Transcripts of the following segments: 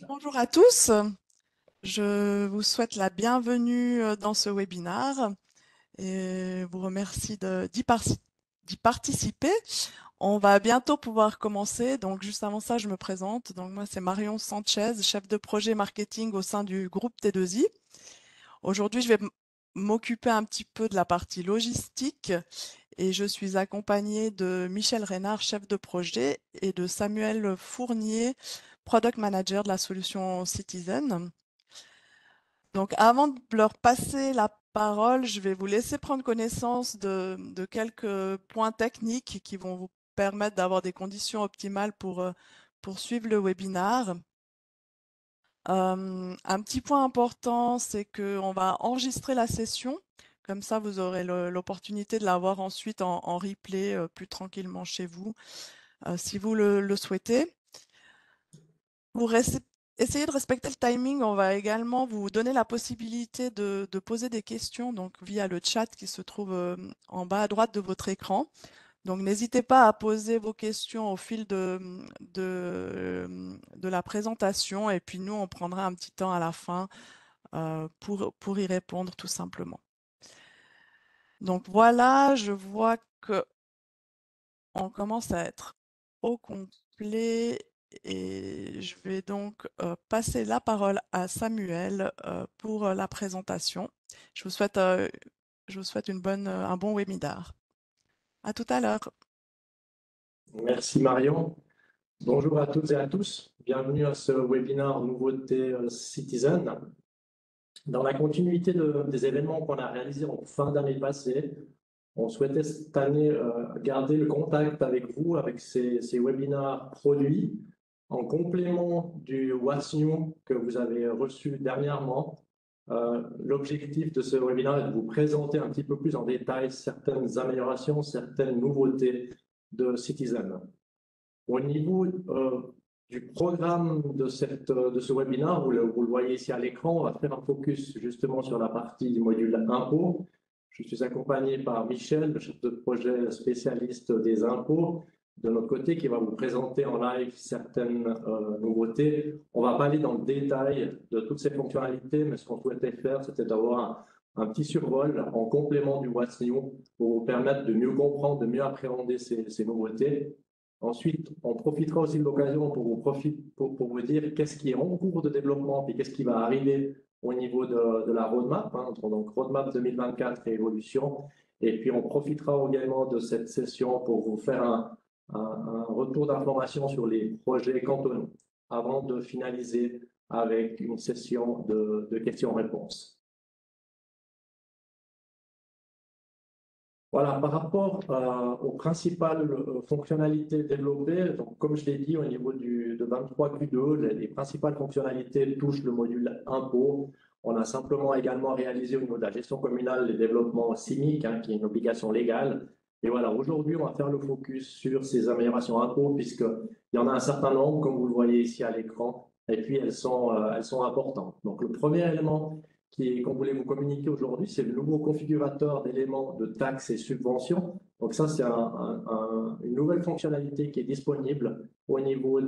Bonjour à tous, je vous souhaite la bienvenue dans ce webinaire et vous remercie d'y participer. On va bientôt pouvoir commencer, donc juste avant ça, je me présente. Donc moi, c'est Marion Sanchez, chef de projet marketing au sein du groupe T2I. Aujourd'hui, je vais m'occuper un petit peu de la partie logistique et je suis accompagnée de Michel Reynard, chef de projet, et de Samuel Fournier, product manager de la solution Citizen. Donc, avant de leur passer la parole, je vais vous laisser prendre connaissance de quelques points techniques qui vont vous permettre d'avoir des conditions optimales pour suivre le webinaire. Un petit point important, c'est qu'on va enregistrer la session. Comme ça, vous aurez l'opportunité de la voir ensuite en replay plus tranquillement chez vous, si vous le souhaitez. Pour essayer de respecter le timing, on va également vous donner la possibilité de poser des questions donc via le chat qui se trouve en bas à droite de votre écran. Donc n'hésitez pas à poser vos questions au fil de la présentation et puis nous, on prendra un petit temps à la fin pour y répondre tout simplement. Donc voilà, je vois que on commence à être au complet et je vais donc passer la parole à Samuel pour la présentation. Je vous souhaite, un bon webinaire. À tout à l'heure. Merci Marion. Bonjour à toutes et à tous. Bienvenue à ce webinaire Nouveautés Citizen. Dans la continuité des événements qu'on a réalisés en fin d'année passée, on souhaitait cette année garder le contact avec vous, avec ces webinaires produits, en complément du What's New que vous avez reçu dernièrement. L'objectif de ce webinaire est de vous présenter un petit peu plus en détail certaines améliorations, certaines nouveautés de Citizen. Au niveau du programme de ce webinaire, vous le voyez ici à l'écran, on va faire un focus justement sur la partie du module impôts. Je suis accompagné par Michel, le chef de projet spécialiste des impôts, de notre côté, qui va vous présenter en live certaines nouveautés. On ne va pas aller dans le détail de toutes ces fonctionnalités, mais ce qu'on souhaitait faire, c'était d'avoir un petit survol en complément du What's New pour vous permettre de mieux comprendre, de mieux appréhender ces nouveautés. Ensuite, on profitera aussi de l'occasion pour vous dire qu'est-ce qui est en cours de développement et qu'est-ce qui va arriver au niveau de la roadmap, donc roadmap 2024 et évolution. Et puis, on profitera également de cette session pour vous faire un retour d'information sur les projets cantonaux avant de finaliser avec une session de questions-réponses. Voilà, par rapport aux principales fonctionnalités développées, donc comme je l'ai dit, au niveau de 23Q2, les principales fonctionnalités touchent le module impôt. On a simplement également réalisé au niveau de la gestion communale les développements CIMIC, qui est une obligation légale. Et voilà, aujourd'hui, on va faire le focus sur ces améliorations impôts, puisqu'il y en a un certain nombre, comme vous le voyez ici à l'écran, et puis elles sont importantes. Donc, le premier élément qu'on voulait vous communiquer aujourd'hui, c'est le nouveau configurateur d'éléments de taxes et subventions. Donc ça, c'est une nouvelle fonctionnalité qui est disponible au niveau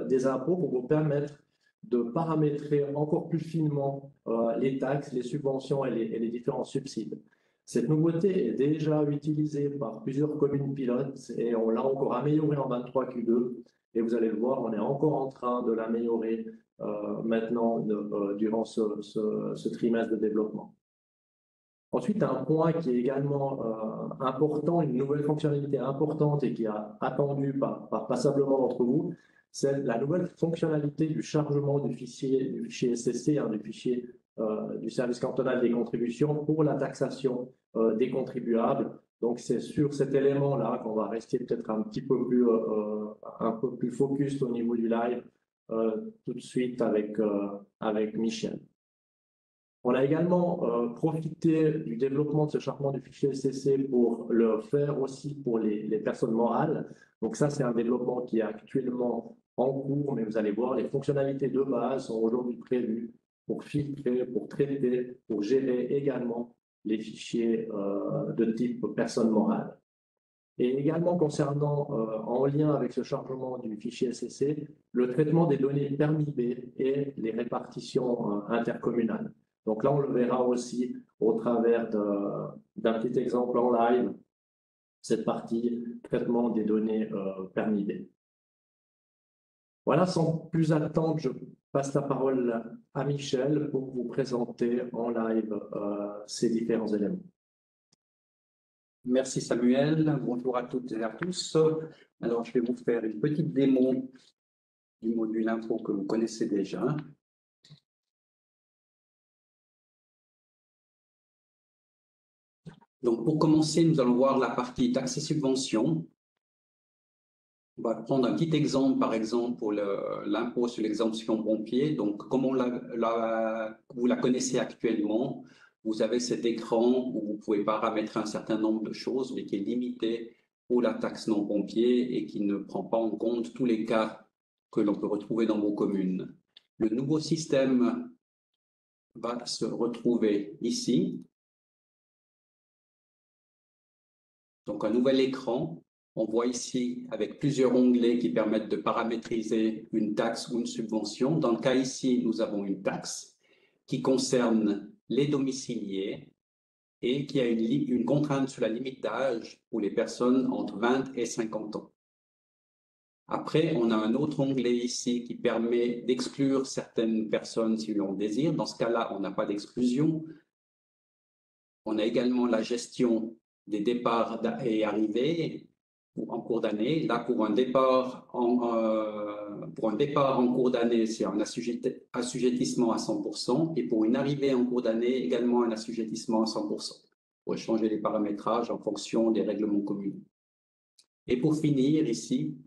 des impôts pour vous permettre de paramétrer encore plus finement les taxes, les subventions et les différents subsides. Cette nouveauté est déjà utilisée par plusieurs communes pilotes et on l'a encore améliorée en 23Q2. Et vous allez le voir, on est encore en train de l'améliorer maintenant durant ce trimestre de développement. Ensuite, un point qui est également important, une nouvelle fonctionnalité importante et qui est attendue par passablement d'entre vous, c'est la nouvelle fonctionnalité du chargement du fichier SCC, du fichier du service cantonal des contributions pour la taxation des contribuables. Donc, c'est sur cet élément-là qu'on va rester peut-être un peu plus focus au niveau du live tout de suite avec Michel. On a également profité du développement de ce chargement du fichier SCC pour le faire aussi pour les personnes morales. Donc ça, c'est un développement qui est actuellement en cours, mais vous allez voir, les fonctionnalités de base sont aujourd'hui prévues pour filtrer, pour traiter, pour gérer également les fichiers de type personne morale. Et également concernant, en lien avec ce chargement du fichier SCC, le traitement des données permis B et les répartitions intercommunales. Donc là, on le verra aussi au travers d'un petit exemple en live, cette partie traitement des données permis B. Voilà, sans plus attendre, je passe la parole à Michel pour vous présenter en live ces différents éléments. Merci Samuel, bonjour à toutes et à tous. Alors je vais vous faire une petite démo du module info que vous connaissez déjà. Donc pour commencer, nous allons voir la partie taxes et subventions. On va prendre un petit exemple, par exemple, pour l'impôt sur l'exemption pompier. Donc, comme vous la connaissez actuellement, vous avez cet écran où vous pouvez paramétrer un certain nombre de choses, mais qui est limité pour la taxe non pompier et qui ne prend pas en compte tous les cas que l'on peut retrouver dans vos communes. Le nouveau système va se retrouver ici. Donc, un nouvel écran. On voit ici avec plusieurs onglets qui permettent de paramétriser une taxe ou une subvention. Dans le cas ici, nous avons une taxe qui concerne les domiciliés et qui a une contrainte sur la limite d'âge pour les personnes entre 20 et 50 ans. Après, on a un autre onglet ici qui permet d'exclure certaines personnes si l'on désire. Dans ce cas-là, on n'a pas d'exclusion. On a également la gestion des départs et arrivées en cours d'année. Là, pour un départ en cours d'année, c'est un assujettissement à 100%, et pour une arrivée en cours d'année, également un assujettissement à 100%. On pourrait changer les paramétrages en fonction des règlements communaux. Et pour finir, ici,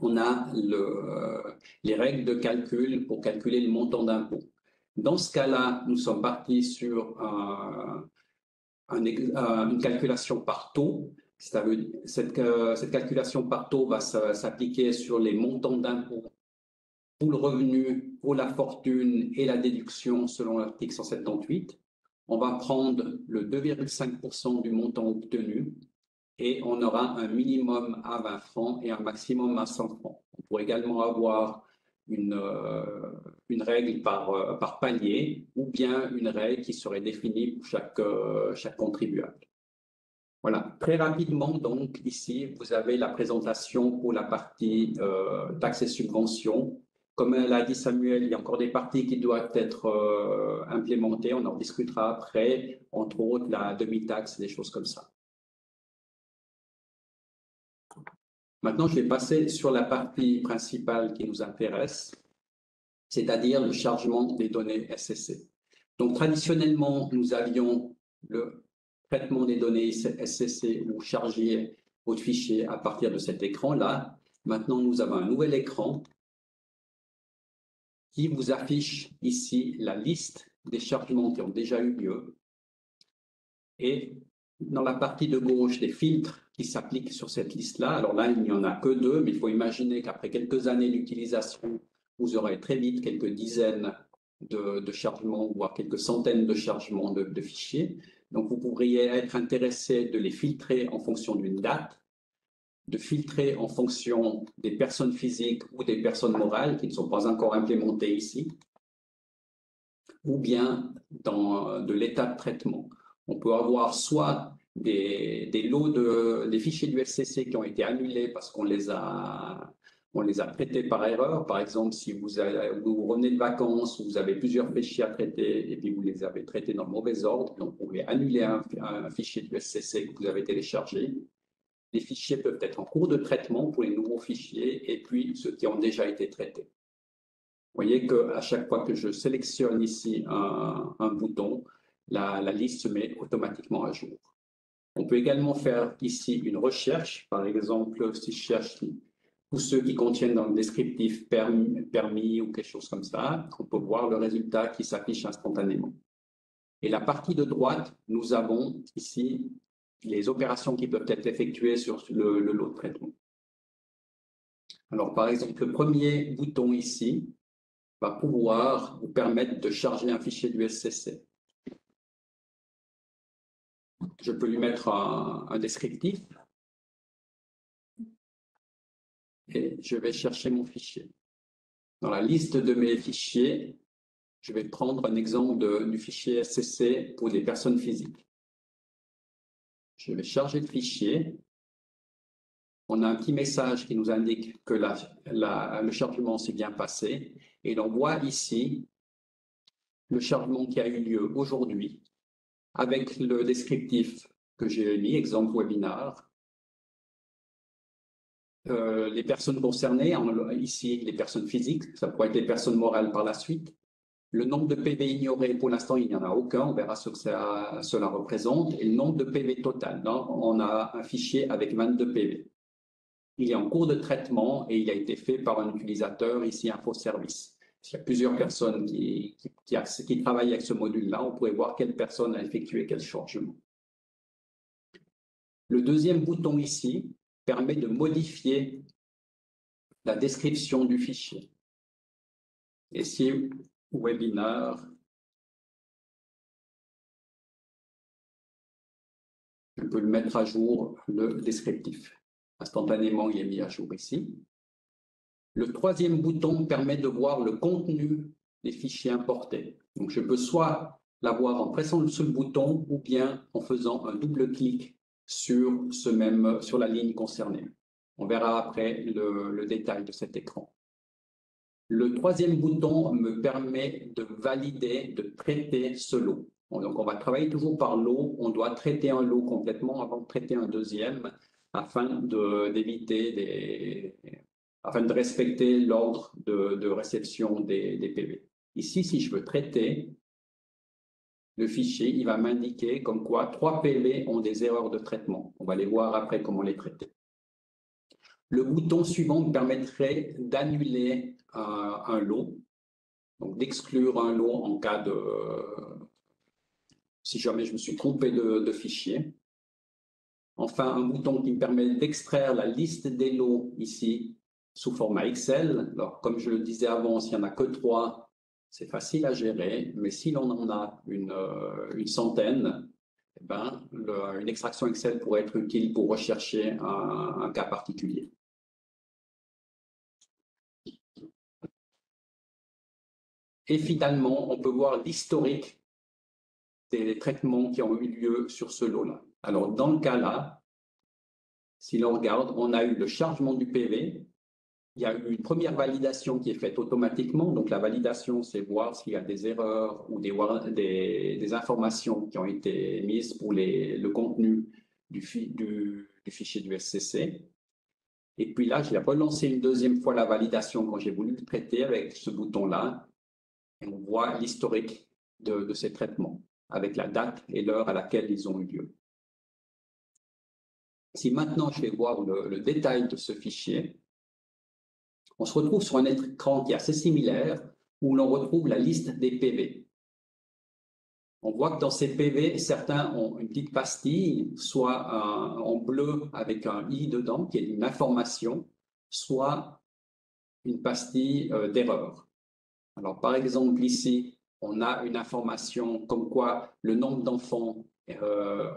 on a les règles de calcul pour calculer le montant d'impôt. Dans ce cas-là, nous sommes partis sur une calculation par taux. Cette calculation par taux va s'appliquer sur les montants d'impôts pour le revenu, pour la fortune et la déduction selon l'article 178. On va prendre le 2,5% du montant obtenu et on aura un minimum à 20 francs et un maximum à 100 francs. On pourrait également avoir une règle par palier ou bien une règle qui serait définie pour chaque contribuable. Voilà, très rapidement, donc, ici, vous avez la présentation pour la partie taxes et subventions. Comme l'a dit Samuel, il y a encore des parties qui doivent être implémentées. On en discutera après, entre autres la demi-taxe, des choses comme ça. Maintenant, je vais passer sur la partie principale qui nous intéresse, c'est-à-dire le chargement des données SCC. Donc, traditionnellement, nous avions le traitement des données SCC ou charger votre fichier à partir de cet écran-là. Maintenant, nous avons un nouvel écran qui vous affiche ici la liste des chargements qui ont déjà eu lieu. Et dans la partie de gauche, des filtres qui s'appliquent sur cette liste-là. Alors là, il n'y en a que 2, mais il faut imaginer qu'après quelques années d'utilisation, vous aurez très vite quelques dizaines de chargements, voire quelques centaines de chargements de fichiers. Donc, vous pourriez être intéressé de les filtrer en fonction d'une date, de filtrer en fonction des personnes physiques ou des personnes morales qui ne sont pas encore implémentées ici, ou bien de l'état de traitement. On peut avoir soit des lots des fichiers du SCC qui ont été annulés parce qu'on les a traités par erreur. Par exemple, si vous revenez de vacances, vous avez plusieurs fichiers à traiter et puis vous les avez traités dans le mauvais ordre, donc vous pouvez annuler un fichier du SCC que vous avez téléchargé. Les fichiers peuvent être en cours de traitement pour les nouveaux fichiers et puis ceux qui ont déjà été traités. Vous voyez qu'à chaque fois que je sélectionne ici un bouton, la liste se met automatiquement à jour. On peut également faire ici une recherche. Par exemple, si je cherche tous ceux qui contiennent dans le descriptif permis ou quelque chose comme ça, on peut voir le résultat qui s'affiche instantanément. Et la partie de droite, nous avons ici les opérations qui peuvent être effectuées sur le lot de traitement. Alors, par exemple, le premier bouton ici va pouvoir vous permettre de charger un fichier du SCC. Je peux lui mettre un descriptif. et je vais chercher mon fichier. Dans la liste de mes fichiers, je vais prendre un exemple du fichier SCC pour des personnes physiques. Je vais charger le fichier. On a un petit message qui nous indique que le chargement s'est bien passé. Et l'on voit ici le chargement qui a eu lieu aujourd'hui avec le descriptif que j'ai mis, exemple webinar. Les personnes concernées, ici les personnes physiques, ça pourrait être les personnes morales par la suite. Le nombre de PV ignorés, pour l'instant, il n'y en a aucun, on verra ce que cela représente. Et le nombre de PV total, donc on a un fichier avec 22 PV. Il est en cours de traitement et il a été fait par un utilisateur, ici InfoService. Il y a plusieurs personnes qui travaillent avec ce module-là, on pourrait voir quelle personne a effectué quel changement. Le deuxième bouton ici permet de modifier la description du fichier. Ici, webinar, je peux le mettre à jour, le descriptif. Instantanément, il est mis à jour ici. Le troisième bouton permet de voir le contenu des fichiers importés. Donc, je peux soit l'avoir en pressant sur le bouton ou bien en faisant un double clic sur la ligne concernée. On verra après le détail de cet écran. Le troisième bouton me permet de valider, de traiter ce lot. Donc, on va travailler toujours par lot. On doit traiter un lot complètement avant de traiter un deuxième afin de respecter l'ordre de réception des PV. Ici, si je veux traiter le fichier, il va m'indiquer comme quoi 3 PV ont des erreurs de traitement. On va les voir après comment les traiter. Le bouton suivant me permettrait d'annuler un lot, donc d'exclure un lot en cas de... si jamais je me suis trompé de fichier. Enfin, un bouton qui me permet d'extraire la liste des lots ici sous format Excel. Alors, comme je le disais avant, s'il n'y en a que 3, c'est facile à gérer, mais si l'on en a une centaine, eh ben, une extraction Excel pourrait être utile pour rechercher un cas particulier. Et finalement, on peut voir l'historique des traitements qui ont eu lieu sur ce lot-là. Alors, dans le cas là, si l'on regarde, on a eu le chargement du PV. Il y a eu une première validation qui est faite automatiquement. Donc, la validation, c'est voir s'il y a des erreurs ou des informations qui ont été mises pour le contenu du fichier du SCC. Et puis là, j'ai relancé une deuxième fois la validation quand j'ai voulu le traiter avec ce bouton-là. Et on voit l'historique de ces traitements avec la date et l'heure à laquelle ils ont eu lieu. Si maintenant je vais voir le détail de ce fichier, on se retrouve sur un écran qui est assez similaire où l'on retrouve la liste des PV. On voit que dans ces PV, certains ont une petite pastille, soit en bleu avec un i dedans qui est une information, soit une pastille d'erreur. Alors, par exemple, ici, on a une information comme quoi le nombre d'enfants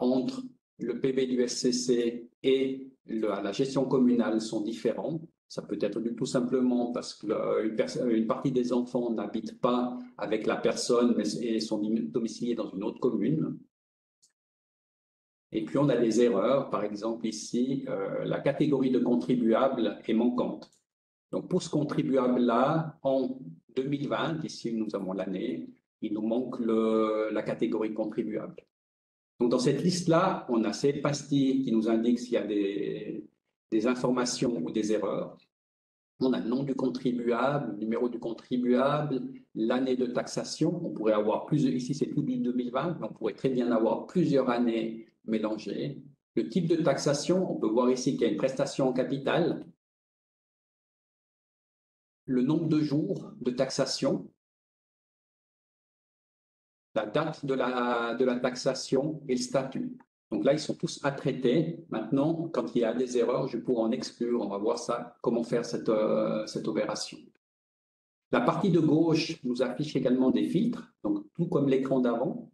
entre le PV du SCC et la gestion communale sont différents. Ça peut être tout simplement parce qu'une partie des enfants n'habite pas avec la personne et sont domiciliés dans une autre commune. Et puis, on a des erreurs. Par exemple, ici, la catégorie de contribuables est manquante. Donc, pour ce contribuable-là, en 2020, ici nous avons l'année, il nous manque la catégorie contribuable. Donc, dans cette liste-là, on a ces pastilles qui nous indiquent s'il y a des informations ou des erreurs. On a le nom du contribuable, le numéro du contribuable, l'année de taxation. On pourrait avoir plusieurs, ici c'est tout du 2020, mais on pourrait très bien avoir plusieurs années mélangées. Le type de taxation, on peut voir ici qu'il y a une prestation en capital. Le nombre de jours de taxation, la date de la taxation et le statut. Donc là, ils sont tous à traiter. Maintenant, quand il y a des erreurs, je pourrais en exclure. On va voir ça, comment faire cette opération. La partie de gauche nous affiche également des filtres, donc tout comme l'écran d'avant.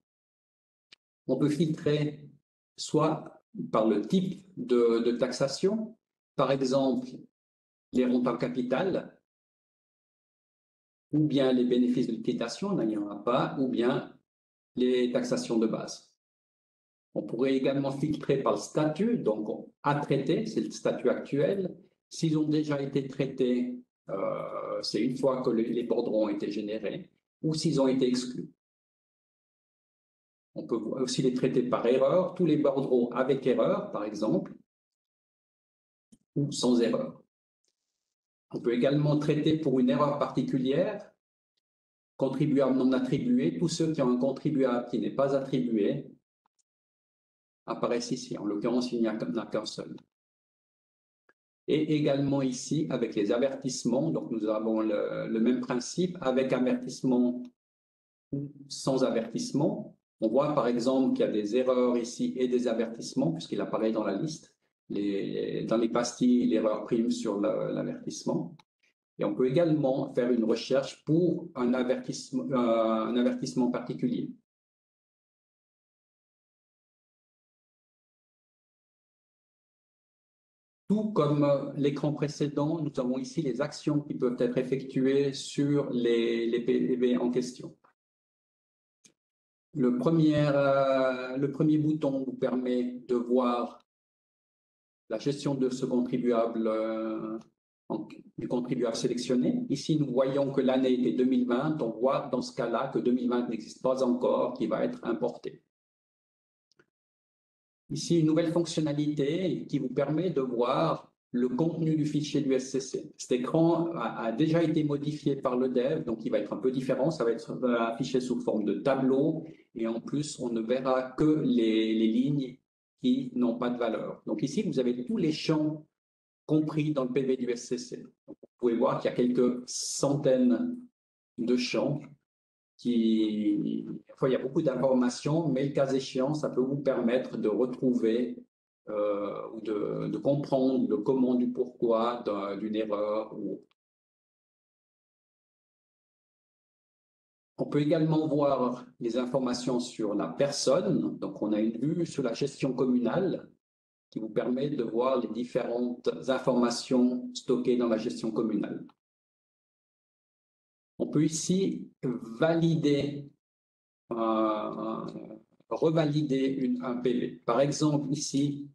On peut filtrer soit par le type de taxation, par exemple, les rentes en capital, ou bien les bénéfices de liquidation, il n'y en a pas, ou bien les taxations de base. On pourrait également filtrer par le statut, donc à traiter, c'est le statut actuel. S'ils ont déjà été traités, c'est une fois que les bordereaux ont été générés, ou s'ils ont été exclus. On peut aussi les traiter par erreur, tous les bordereaux avec erreur, par exemple, ou sans erreur. On peut également traiter pour une erreur particulière, contribuable non attribué, tous ceux qui ont un contribuable qui n'est pas attribué apparaissent ici. En l'occurrence, il n'y en a qu'un seul. Et également ici, avec les avertissements, donc nous avons le même principe, avec avertissement ou sans avertissement. On voit par exemple qu'il y a des erreurs ici et des avertissements, puisqu'il apparaît dans la liste. Dans les pastilles, l'erreur prime sur l'avertissement. Et on peut également faire une recherche pour un avertissement particulier. Tout comme l'écran précédent, nous avons ici les actions qui peuvent être effectuées sur les PV en question. Le premier bouton vous permet de voir la gestion de ce contribuable, du contribuable sélectionné. Ici, nous voyons que l'année était 2020. On voit dans ce cas-là que 2020 n'existe pas encore, qui va être importé. Ici, une nouvelle fonctionnalité qui vous permet de voir le contenu du fichier du SCC. Cet écran a déjà été modifié par le dev, donc il va être un peu différent. Ça va être affiché sous forme de tableau et en plus, on ne verra que les lignes qui n'ont pas de valeur. Donc ici, vous avez tous les champs compris dans le PV du SCC. Donc, vous pouvez voir qu'il y a quelques centaines de champs. Il y a beaucoup d'informations, mais le cas échéant, ça peut vous permettre de retrouver ou de comprendre le comment du pourquoi d'une erreur. On peut également voir les informations sur la personne. Donc, on a une vue sur la gestion communale qui vous permet de voir les différentes informations stockées dans la gestion communale. On peut ici valider, revalider un PV. Par exemple, ici,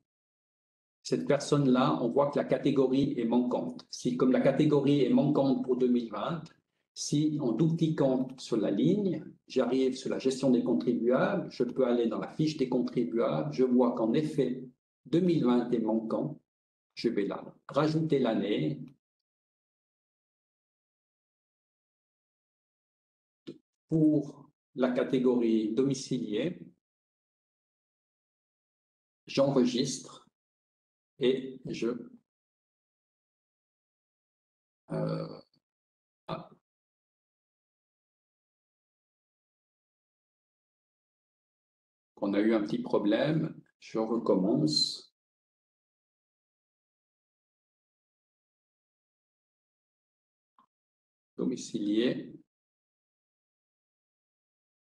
cette personne-là, on voit que la catégorie est manquante. Si, comme la catégorie est manquante pour 2020, si en double-cliquant sur la ligne, j'arrive sur la gestion des contribuables, je peux aller dans la fiche des contribuables, je vois qu'en effet, 2020 est manquant, je vais là rajouter l'année. Pour la catégorie domicilié, j'enregistre et on a eu un petit problème, je recommence. Domicilié.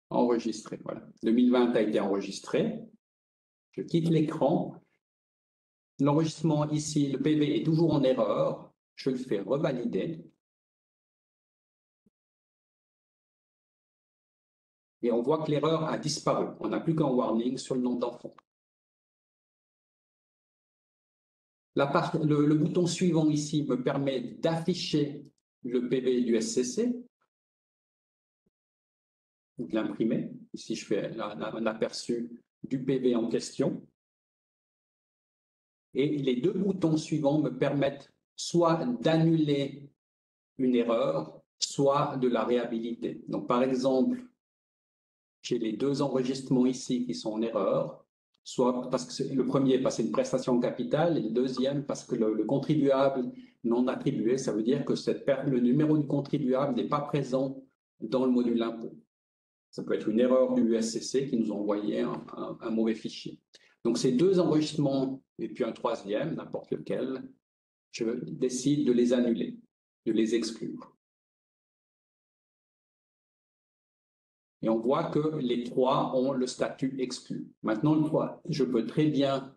Enregistré, voilà. 2020 a été enregistré. Je quitte l'écran. L'enregistrement ici, le PV est toujours en erreur. Je le fais revalider. Et on voit que l'erreur a disparu. On n'a plus qu'un warning sur le nom d'enfant. Le bouton suivant ici me permet d'afficher le PV du SCC, ou de l'imprimer. Ici, je fais un aperçu du PV en question. Et les deux boutons suivants me permettent soit d'annuler une erreur, soit de la réhabiliter. Donc, par exemple, j'ai les deux enregistrements ici qui sont en erreur, soit parce que le premier parce que c'est une prestation en capital et le deuxième parce que le contribuable non attribué, ça veut dire que le numéro du contribuable n'est pas présent dans le module impôt. Ça peut être une erreur du SCC qui nous a envoyé un mauvais fichier. Donc, ces deux enregistrements et puis un troisième, n'importe lequel, je décide de les annuler, de les exclure. Et on voit que les trois ont le statut exclu. Maintenant, je peux très bien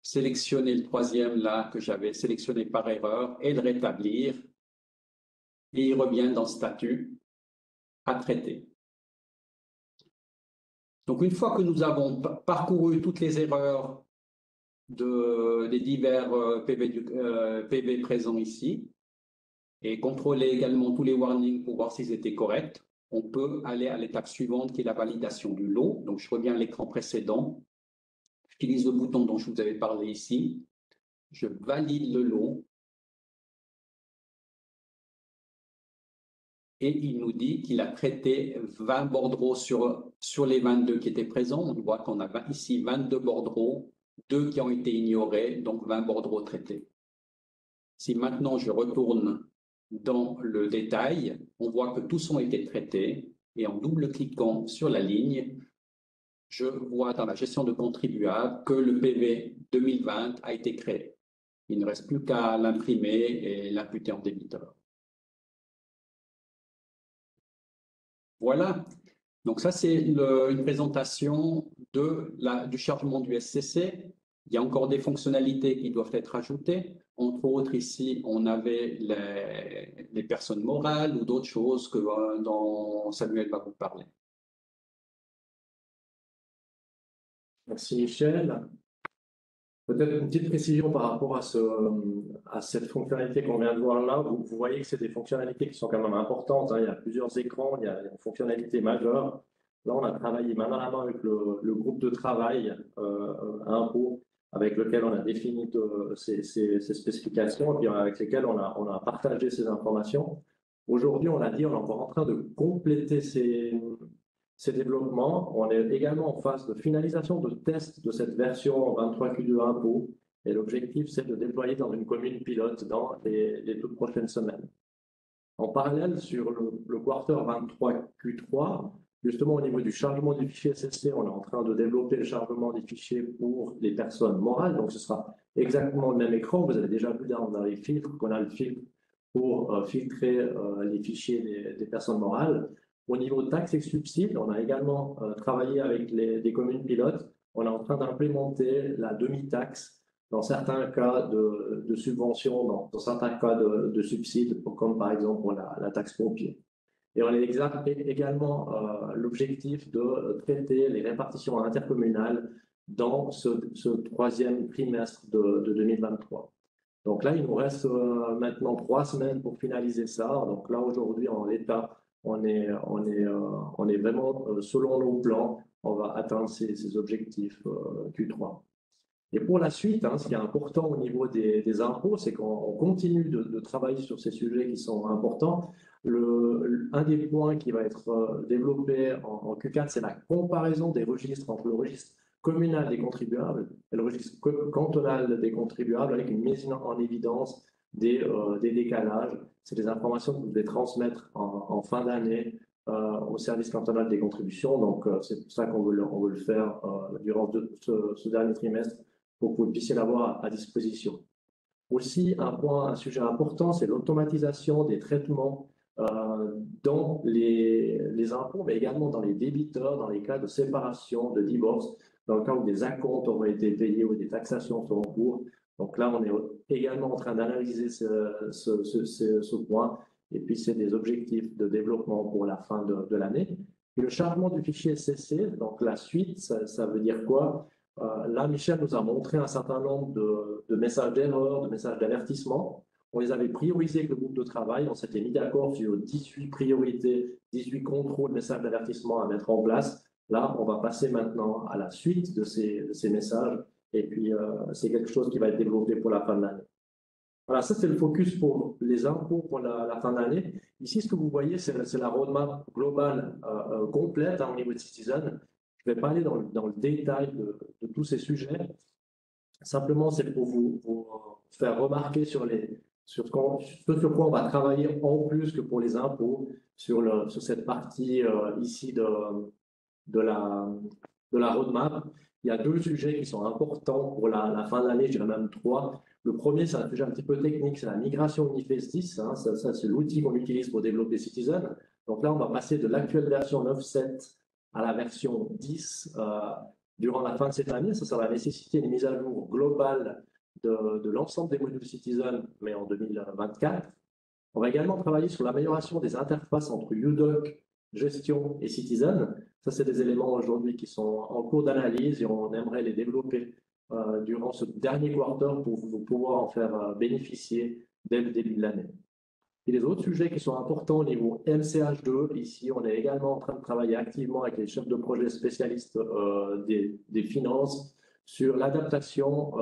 sélectionner le troisième là que j'avais sélectionné par erreur et le rétablir. Et il revient dans Statut à traiter. Donc une fois que nous avons parcouru toutes les erreurs des divers PV présents ici et contrôlé également tous les warnings pour voir s'ils étaient corrects, on peut aller à l'étape suivante qui est la validation du lot. Donc je reviens à l'écran précédent, j'utilise le bouton dont je vous avais parlé ici, je valide le lot et il nous dit qu'il a traité 20 bordereaux sur les 22 qui étaient présents. On voit qu'on a ici 22 bordereaux, 2 qui ont été ignorés, donc 20 bordereaux traités. Si maintenant je retourne dans le détail, on voit que tous ont été traités et en double-cliquant sur la ligne, je vois dans la gestion de contribuables que le PV 2020 a été créé. Il ne reste plus qu'à l'imprimer et l'imputer en débiteur. Voilà, donc ça c'est une présentation du chargement du SCC. Il y a encore des fonctionnalités qui doivent être ajoutées. Entre autres, ici, on avait les personnes morales ou d'autres choses dont Samuel va vous parler. Merci Michel. Peut-être une petite précision par rapport à cette fonctionnalité qu'on vient de voir là. Vous voyez que c'est des fonctionnalités qui sont quand même importantes, hein. Il y a plusieurs écrans, il y a une fonctionnalité majeure. Là, on a travaillé main dans la main avec le groupe de travail impôt, avec lequel on a défini ces spécifications et puis avec lesquelles on a partagé ces informations. Aujourd'hui, on a dit, on est encore en train de compléter ces développements. On est également en phase de finalisation de test de cette version 23Q2 impôt. Et l'objectif, c'est de déployer dans une commune pilote dans les toutes prochaines semaines. En parallèle, sur le quarter 23Q3, justement au niveau du chargement du fichier SSC, on est en train de développer le chargement des fichiers pour les personnes morales. Donc, ce sera exactement le même écran. Vous avez déjà vu dans les filtres qu'on a le filtre pour filtrer les fichiers des personnes morales. Au niveau de taxes et subsides, on a également travaillé avec des communes pilotes. On est en train d'implémenter la demi-taxe dans certains cas de subvention, dans certains cas de subsides, comme par exemple pour la taxe pompier. Et on a également l'objectif de traiter les répartitions intercommunales dans ce troisième trimestre de 2023. Donc là, il nous reste maintenant 3 semaines pour finaliser ça. Donc là, aujourd'hui, en l'état, on est vraiment selon nos plans, on va atteindre ces objectifs Q3. Et pour la suite, hein, ce qui est important au niveau des impôts, c'est qu'on continue de travailler sur ces sujets qui sont importants. Un des points qui va être développé en Q4, c'est la comparaison des registres entre le registre communal des contribuables et le registre cantonal des contribuables avec une mise en évidence des décalages. C'est des informations que vous devez transmettre en fin d'année au service cantonal des contributions. Donc, c'est pour ça qu'on veut le faire durant ce dernier trimestre pour que vous puissiez l'avoir à disposition. Aussi, un sujet important, c'est l'automatisation des traitements dans les impôts, mais également dans les débiteurs, dans les cas de séparation, de divorce, dans le cas où des acomptes ont été payés ou des taxations sont en cours. Donc là, on est également en train d'analyser ce point. Et puis, c'est des objectifs de développement pour la fin de l'année. Et le chargement du fichier SCC, donc la suite, ça veut dire quoi? Là, Michel nous a montré un certain nombre de messages d'erreur, de messages d'avertissement. On les avait priorisés avec le groupe de travail. On s'était mis d'accord sur 18 priorités, 18 contrôles, messages d'avertissement à mettre en place. Là, on va passer maintenant à la suite de ces messages. Et puis, c'est quelque chose qui va être développé pour la fin de l'année. Voilà, ça, c'est le focus pour les impôts pour la fin de l'année. Ici, ce que vous voyez, c'est la roadmap globale complète au niveau de Citizen. Je ne vais pas aller dans le détail de tous ces sujets. Simplement, c'est pour vous faire remarquer sur ce sur quoi on va travailler en plus que pour les impôts, sur cette partie ici de la roadmap. Il y a 2 sujets qui sont importants pour la fin de l'année, je dirais même 3. Le premier, c'est un sujet un petit peu technique, c'est la migration Uniphase 10. Hein, ça c'est l'outil qu'on utilise pour développer Citizen. Donc là, on va passer de l'actuelle version 9.7 à la version 10 durant la fin de cette année. Ça va nécessiter une mise à jour globale de l'ensemble des modules Citizen, mais en 2024. On va également travailler sur l'amélioration des interfaces entre UDoc, gestion et Citizen. Ça, c'est des éléments aujourd'hui qui sont en cours d'analyse et on aimerait les développer durant ce dernier quarter pour pouvoir en faire bénéficier dès le début de l'année. Et les autres sujets qui sont importants au niveau MCH2, ici, on est également en train de travailler activement avec les chefs de projet spécialistes des finances sur l'adaptation,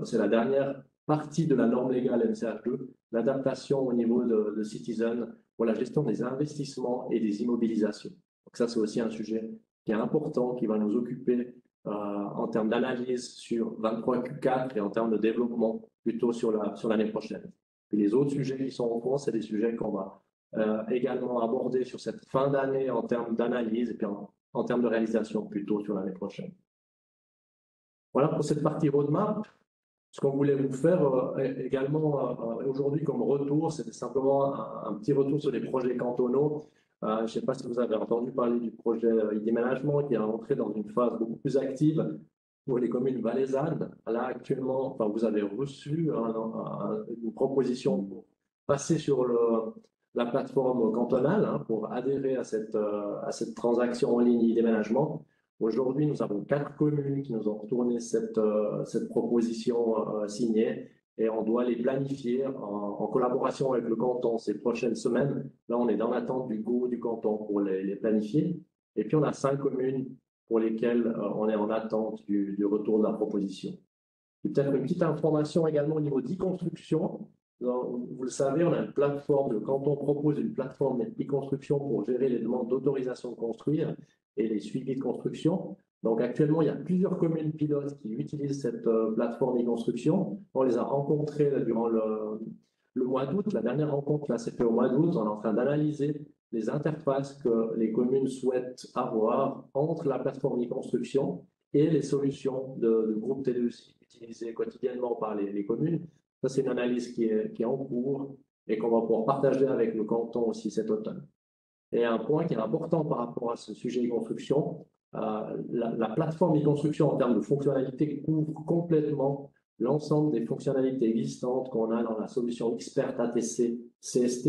c'est la dernière partie de la norme légale MCH2, l'adaptation au niveau de Citizen pour la gestion des investissements et des immobilisations. Donc ça, c'est aussi un sujet qui est important, qui va nous occuper en termes d'analyse sur 23 Q4 et en termes de développement plutôt sur l'année prochaine. Et les autres sujets qui sont en cours, c'est des sujets qu'on va également aborder sur cette fin d'année en termes d'analyse et puis en termes de réalisation plutôt sur l'année prochaine. Voilà pour cette partie roadmap. Ce qu'on voulait vous faire également aujourd'hui comme retour, c'était simplement un petit retour sur les projets cantonaux. Je ne sais pas si vous avez entendu parler du projet e-déménagement qui est entré dans une phase beaucoup plus active pour les communes valaisannes. Là, actuellement, enfin, vous avez reçu une proposition pour passer sur la plateforme cantonale pour adhérer à cette transaction en ligne e-déménagement. Aujourd'hui, nous avons 4 communes qui nous ont retourné cette proposition signée et on doit les planifier en collaboration avec le canton ces prochaines semaines. Là, on est dans l'attente du go du canton pour les planifier. Et puis, on a 5 communes pour lesquelles on est en attente du retour de la proposition. Peut-être une petite information également au niveau d'e-construction. Vous le savez, on a une plateforme, le canton propose une plateforme e-construction pour gérer les demandes d'autorisation de construire et les suivis de construction. Donc actuellement, il y a plusieurs communes pilotes qui utilisent cette plateforme e-construction. On les a rencontrées durant le mois d'août. La dernière rencontre, là, s'est faite au mois d'août. On est en train d'analyser les interfaces que les communes souhaitent avoir entre la plateforme e-construction et les solutions de groupe TDEC utilisées quotidiennement par les communes. Ça, c'est une analyse qui est en cours et qu'on va pouvoir partager avec le canton aussi cet automne. Et un point qui est important par rapport à ce sujet e-construction, la plateforme e-construction en termes de fonctionnalités couvre complètement l'ensemble des fonctionnalités existantes qu'on a dans la solution Expert ATC CST.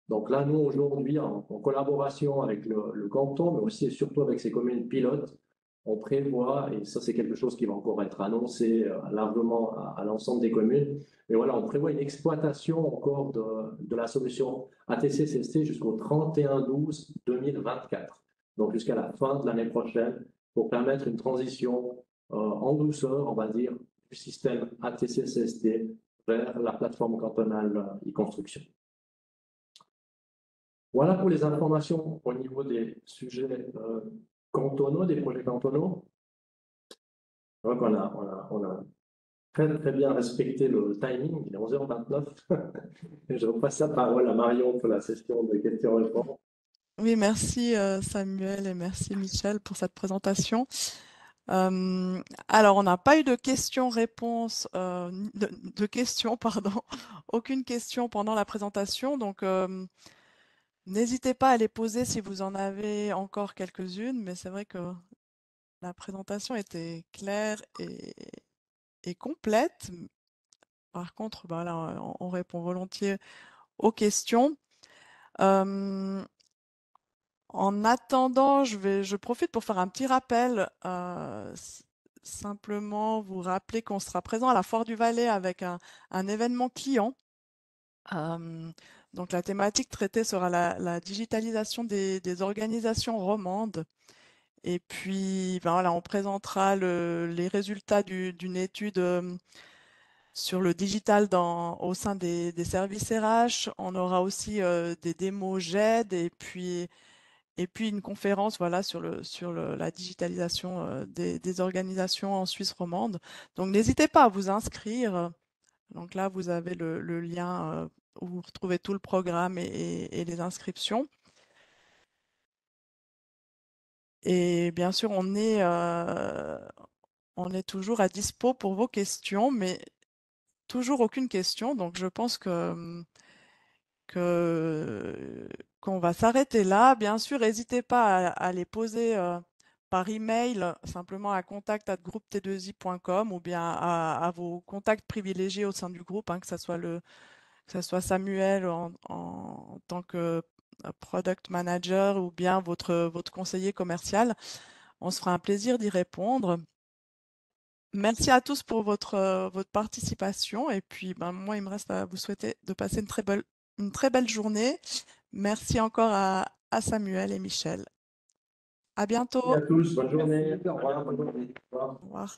Donc là, nous, aujourd'hui, en collaboration avec le canton, mais aussi et surtout avec ses communes pilotes, on prévoit, et ça c'est quelque chose qui va encore être annoncé largement à l'ensemble des communes, mais voilà, on prévoit une exploitation encore de la solution ATC-CST jusqu'au 31/12/2024, donc jusqu'à la fin de l'année prochaine, pour permettre une transition en douceur, on va dire, du système ATC-CST vers la plateforme cantonale e-construction. Voilà pour les informations au niveau des sujets cantonaux, des projets cantonaux. Donc on a très bien respecté le timing, il est 11h29. Et je repasse la parole à Marion pour la session de questions-réponses. Oui, merci Samuel et merci Michel pour cette présentation. Alors, on n'a pas eu de questions-réponses, de questions, pardon, aucune question pendant la présentation, donc n'hésitez pas à les poser si vous en avez encore quelques-unes, mais c'est vrai que la présentation était claire et complète. Par contre, bah là, on répond volontiers aux questions. En attendant, je profite pour faire un petit rappel, simplement vous rappeler qu'on sera présent à la Foire du Valais avec un événement client. Donc la thématique traitée sera la digitalisation des organisations romandes. Et puis, ben voilà, on présentera les résultats d'une étude sur le digital au sein des services RH. On aura aussi des démos GED et puis une conférence voilà, sur la digitalisation des organisations en Suisse romande. Donc n'hésitez pas à vous inscrire. Donc là, vous avez le lien où vous retrouvez tout le programme et les inscriptions. Et bien sûr, on est toujours à dispo pour vos questions, mais toujours aucune question. Donc je pense qu'on va s'arrêter là. Bien sûr, n'hésitez pas à les poser par email, simplement à contact@groupe-t2i.com ou bien à vos contacts privilégiés au sein du groupe, hein, que ça soit Samuel en tant que product manager ou bien votre conseiller commercial. On se fera un plaisir d'y répondre. Merci à tous pour votre participation. Et puis, ben, moi, il me reste à vous souhaiter de passer une très belle journée. Merci encore à Samuel et Michel. À bientôt. Merci à tous, bonne journée. Merci. Au revoir, bonne journée. Au revoir. Au revoir.